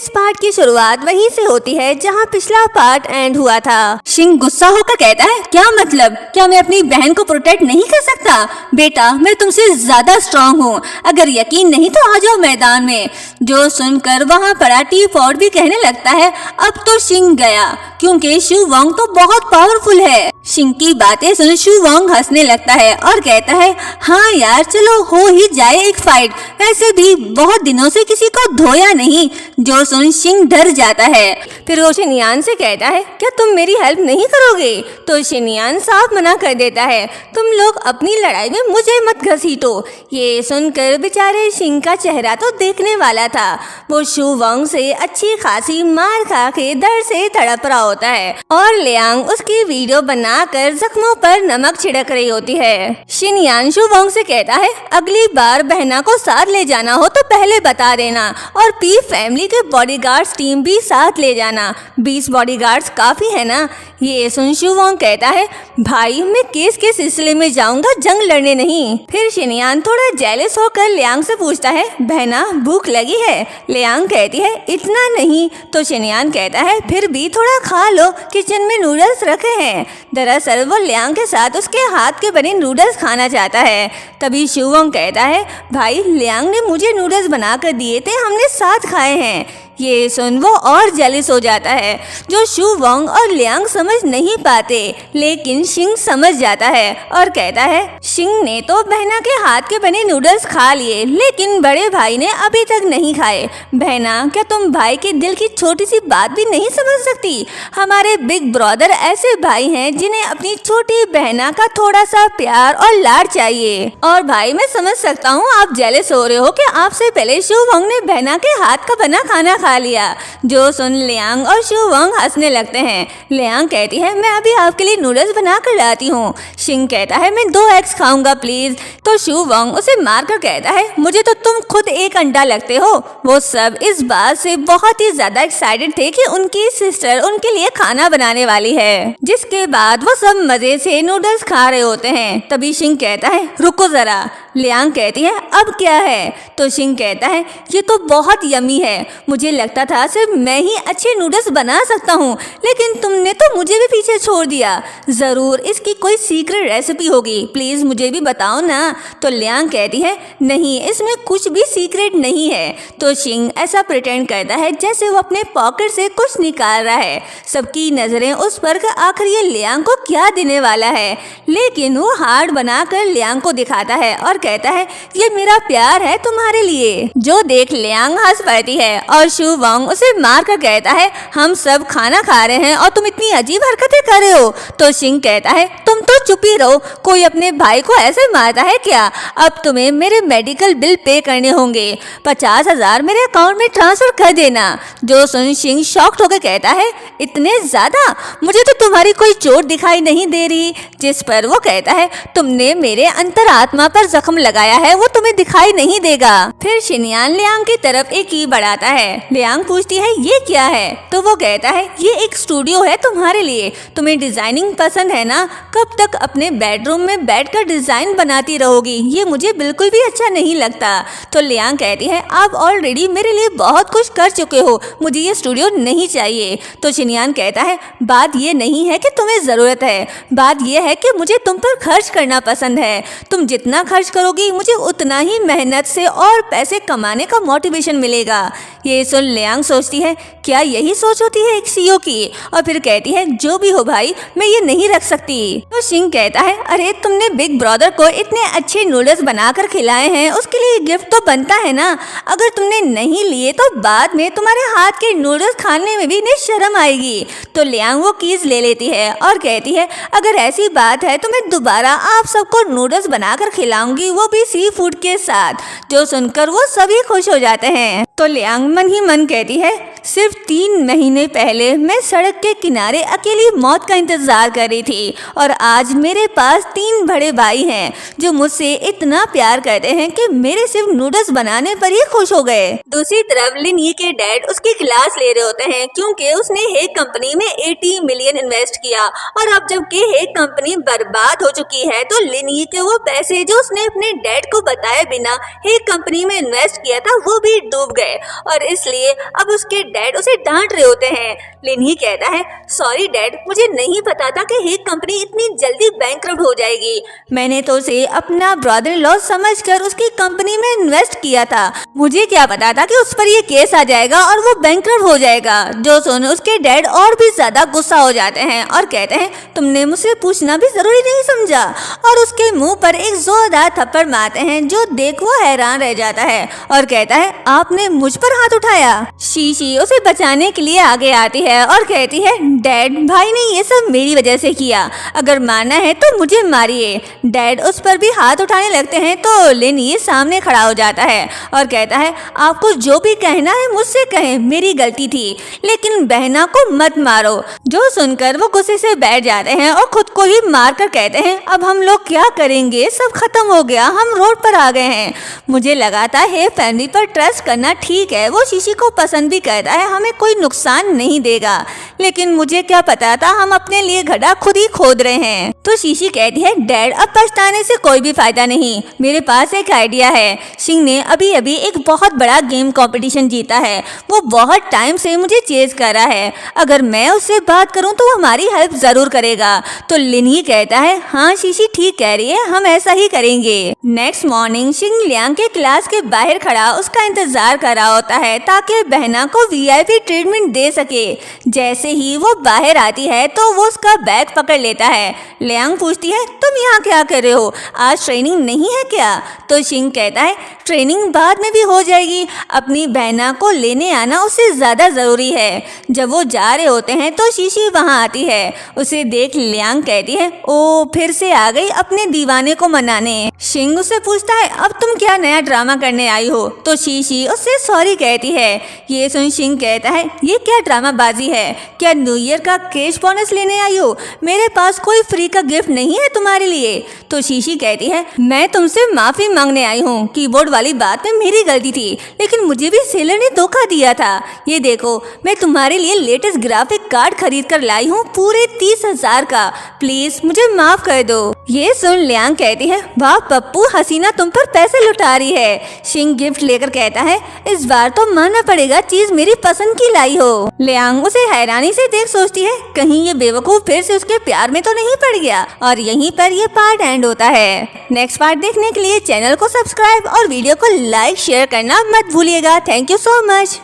इस पार्ट की शुरुआत वहीं से होती है जहां पिछला पार्ट एंड हुआ था। शिंग गुस्सा होकर कहता है, क्या मतलब, क्या मैं अपनी बहन को प्रोटेक्ट नहीं कर सकता? बेटा, मैं तुमसे ज्यादा स्ट्रांग हूँ, अगर यकीन नहीं तो आ जाओ मैदान में। जो सुनकर वहाँ पड़ा टी फॉर्ड भी कहने लगता है, अब तो शिंग गया, क्योंकि शू वोंग तो बहुत पावरफुल है। शिंग की बातें सुन शू वोंग हंसने लगता है और कहता है, हाँ यार, चलो हो ही जाए एक फाइट, वैसे भी बहुत दिनों से किसी को धोया नहीं। जो सुन शिंग डर जाता है। फिर वो शिनयान से कहता है, क्या तुम मेरी हेल्प नहीं करोगे? तो शिनयान साफ मना कर देता है, तुम लोग अपनी लड़ाई में मुझे मत घसीटो। ये सुनकर बेचारे शिंग का चेहरा तो देखने वाला था। वो शू वोंग से अच्छी खासी मार खा के दर्द से तड़प रहा होता है और लियांग उसकी वीडियो बनाकर जख्मों पर नमक छिड़क रही होती है। शिनयान शू वोंग से कहता है, अगली बार बहना को साथ ले जाना हो तो पहले बता देना, और पी फैमिली के बॉडीगार्ड्स टीम भी साथ ले जाना। 20 बॉडीगार्ड्स काफी है ना? ये सुन शू वोंग कहता है, भाई मैं केस के सिलसिले में जाऊंगा, जंग लड़ने नहीं। फिर शिनयान थोड़ा जेलस होकर लियांग से पूछता है, बहना भूख लगी है? लियांग कहती है, इतना नहीं। तो शिनयान कहता है, फिर भी थोड़ा खा लो, किचन में नूडल्स रखे हैं। दरअसल वो लियांग के साथ उसके हाथ के बने नूडल्स खाना चाहता है। तभी शू वोंग कहता है, भाई लियांग ने मुझे नूडल्स बनाकर दिए थे, हमने साथ खाए हैं। ये सुन वो और जेलस हो जाता है। जो शू वोंग और लियांग समझ नहीं पाते, लेकिन शिंग समझ जाता है और कहता है, शिंग ने तो बहना के हाथ के बने नूडल्स खा लिए, लेकिन बड़े भाई ने अभी तक नहीं खाए। बहना, क्या तुम भाई के दिल की छोटी सी बात भी नहीं समझ सकती? हमारे बिग ब्रदर ऐसे भाई हैं जिन्हें अपनी छोटी बहना का थोड़ा सा प्यार और लाड चाहिए। और भाई, मैं समझ सकता हूँ आप जेलस हो रहे हो कि आपसे पहले शू वोंग ने बहना के हाथ का बना खाना खा लिया। जो सुन लियांग और शू वोंग हंसने लगते हैं। लियांग कहती है, मैं अभी आपके लिए नूडल्स बना कर लाती हूँ। शिंग कहता है, मैं 2 एग्स खाऊंगा प्लीज। तो शू वोंग उसे मारकर कहता है, मुझे तो तुम खुद एक अंडा लगते हो। वो सब इस बात से बहुत ही ज्यादा एक्साइटेड थे कि उनकी सिस्टर उनके लिए खाना बनाने वाली है। जिसके बाद वो सब मजे से नूडल्स खा रहे होते हैं। तभी शिंग कहता है, रुको जरा। लियांग कहती है, अब क्या है? तो शिंग कहता है, ये तो बहुत यमी है, मुझे लगता था सिर्फ मैं ही अच्छे नूडल्स बना सकता हूँ, लेकिन तुमने तो मुझे भी पीछे छोड़ दिया। जरूर इसकी कोई सीक्रेट रेसिपी होगी, प्लीज मुझे भी बताओ ना। तो लियांग कहती है, नहीं, इसमें कुछ भी सीक्रेट नहीं है। तो शिंग ऐसा प्रिटेंड करता है जैसे वो अपने पॉकेट से कुछ निकाल रहा है। सबकी नजरें उस पर कि आखिर ये लियांग को क्या देने वाला है, लेकिन वो हार्ड बनाकर लियांग को दिखाता है और कहता है, ये मेरा प्यार है तुम्हारे लिए। जो देख लियांग हंस पड़ती है और शू वोंग उसे मार कर कहता है, हम सब खाना खा रहे हैं और तुम इतनी अजीब हरकतें कर रहे हो। तो शिंग कहता है, तुम तो चुप ही रहो, कोई अपने भाई को ऐसे मारता है क्या? अब तुम्हें मेरे मेडिकल बिल पे करने होंगे, 50,000 मेरे अकाउंट में ट्रांसफर कर देना। जो सुन शिंग शॉक्ड होकर कहता है, इतने ज्यादा? मुझे तो तुम्हारी कोई चोट दिखाई नहीं दे रही। जिस पर वो कहता है, तुमने मेरे अंतरात्मा पर जख्म लगाया है, वो तुम्हें दिखाई नहीं देगा। फिर शिनयान लियांग की तरफ एक की बढ़ाता है। लियांग पूछती है, ये क्या है? तो वो कहता है, ये एक स्टूडियो है तुम्हारे लिए, तुम्हें डिजाइनिंग पसंद है ना? कब तक अपने बेडरूम में बैठकर डिजाइन बनाती रहोगी? ये मुझे बिल्कुल भी अच्छा नहीं लगता। तो लियांग कहती है, आप ऑलरेडी मेरे लिए बहुत कुछ कर चुके हो, मुझे ये स्टूडियो नहीं चाहिए। तो शिनयान कहता है, बात ये नहीं है कि तुम्हें जरूरत है, बात ये है कि मुझे तुम पर खर्च करना पसंद है। तुम जितना खर्च करोगी, मुझे उतना ही मेहनत से और पैसे कमाने का मोटिवेशन मिलेगा। ये सुन लियांग सोचती है, क्या यही सोच होती है एक सीईओ की? और फिर कहती है, जो भी हो भाई, मैं ये नहीं रख सकती। तो शिंग कहता है, अरे तुमने बिग ब्रदर को इतने अच्छे नूडल्स बनाकर खिलाए हैं, उसके लिए गिफ्ट तो बनता है ना। अगर तुमने नहीं लिए तो बाद में तुम्हारे हाथ के नूडल्स खाने में भी नहीं शर्म आएगी। तो लियांग वो कीज ले लेती है और कहती है, अगर ऐसी बात है तो मैं दोबारा आप सबको नूडल्स बनाकर खिलाऊंगी, वो भी सी फूड के साथ। जो सुनकर वो सभी खुश हो जाते हैं। तो लियांग मन ही मन कहती है, सिर्फ 3 महीने पहले मैं सड़क के किनारे अकेली मौत का इंतजार कर रही थी, और आज मेरे पास 3 बड़े भाई हैं जो मुझसे इतना प्यार करते हैं कि मेरे सिर्फ नूडल्स बनाने पर ही खुश हो गए। दूसरी तरफ लिन यी के डैड उसकी क्लास ले रहे होते हैं, क्योंकि उसने हेग कंपनी में 80 मिलियन इन्वेस्ट किया, और अब जबकि हेग कंपनी बर्बाद हो चुकी है, तो लिन यी के वो पैसे जो उसने अपने डैड को बताए बिना हेग कंपनी में इन्वेस्ट किया था, वो भी डूब गए, और इसलिए अब उसके डैड उसे डांट रहे होते हैं। लिन ही कहता है, सॉरी डैड, मुझे नहीं पता था कि हेक कंपनी इतनी जल्दी बैंकरप्ट हो जाएगी। मैंने तो उसे अपना ब्रदर इन लॉ समझकर उसकी कंपनी में इन्वेस्ट किया था। मुझे क्या पता था कि उस पर ये केस आ जाएगा और वो बैंकरप्ट हो जाएगा। जो सुन उसके डैड और भी ज्यादा गुस्सा हो जाते हैं और कहते हैं, तुमने मुझसे पूछना भी जरूरी नहीं समझा, और उसके मुंह पर एक जोरदार थप्पड़ मारते हैं जो देख वो हैरान रह जाता है और कहता है, आपने मुझ पर हाथ उठाया। शीशी उसे बचाने के लिए आगे आती है और कहती है, डैड भाई ने ये सब मेरी वजह से किया, अगर मारना है तो मुझे मारिए। डैड उस पर भी हाथ उठाने लगते हैं तो लिन ये सामने खड़ा हो जाता है और कहता है, आपको जो भी कहना है मुझसे कहें, मेरी गलती थी, लेकिन बहना को मत मारो। जो सुनकर वो गुस्से से बैठ जाते हैं और खुद को ही मार कर कहते हैं, अब हम लोग क्या करेंगे, सब खत्म हो गया, हम रोड पर आ गए हैं। मुझे लगा था हे फैमिली पर ट्रस्ट करना ठीक है, वो शीशी को पसंद भी करता है, हमें कोई नुकसान नहीं देगा, लेकिन मुझे क्या पता था हम अपने लिए गड्ढा खुद ही खोद रहे हैं। तो शीशी कहती है, डैड अब पछताने से कोई भी फायदा नहीं, मेरे पास एक आइडिया है। शिंग ने अभी अभी एक बहुत बड़ा गेम कंपटीशन जीता है, वो बहुत टाइम से मुझे चेज कर रहा है, अगर मैं उससे बात करूं तो वो हमारी हेल्प जरूर करेगा। तो लिन ही कहता है, हाँ शीशी ठीक कह रही है, हम ऐसा ही करेंगे। नेक्स्ट मॉर्निंग शिंग लियांग के क्लास के बाहर खड़ा उसका इंतजार कर रहा होता है ताकि बहना को वीआईपी ट्रीटमेंट दे सके। जैसे ही वो बाहर आती है तो वो उसका बैग पकड़ लेता है। लियांग पूछती है, तुम यहाँ क्या कर रहे हो, आज ट्रेनिंग नहीं है क्या? तो शिंग कहता है, ट्रेनिंग बाद में भी हो जाएगी, अपनी बहना को लेने आना उससे ज्यादा जरूरी है। जब वो जा रहे होते हैं तो शीशी वहाँ आती है, उसे देख लियांग कहती है, ओ फिर से आ गई अपने दीवाने को मनाने। शिंग उससे पूछता है, अब तुम क्या नया ड्रामा करने आई हो? तो शीशी उससे सॉरी कहती है। ये सुन शिंग कहता है, ये क्या ड्रामाबाजी है, क्या न्यू ईयर का कैश बोनस लेने आई हो? मेरे पास कोई फ्री का गिफ्ट नहीं है तुम्हारे लिए। तो शीशी कहती है, मैं तुमसे माफी मांगने आई हूँ, कीबोर्ड वाली बात में मेरी गलती थी, लेकिन मुझे भी सेलर ने धोखा दिया था। ये देखो मैं तुम्हारे लिए लेटेस्ट ग्राफिक कार्ड खरीद कर लाई हूँ, पूरे 30,000 का, प्लीज मुझे माफ कर दो। ये सुन लियांग कहती है, वाह पप्पू, हसीना तुम पर पैसे लुटा रही है। शिंग गिफ्ट लेकर कहता है, इस बार तो मानना पड़ेगा चीज मेरी पसंद की लाई हो। लियांग उसे हैरानी से देख सोचती है, कहीं ये बेवकूफ फिर से उसके प्यार में तो नहीं पड़ गया। और यहीं पर ये पार्ट एंड होता है। नेक्स्ट पार्ट देखने के लिए चैनल को सब्सक्राइब और वीडियो को लाइक शेयर करना मत भूलिएगा। Thank you so much.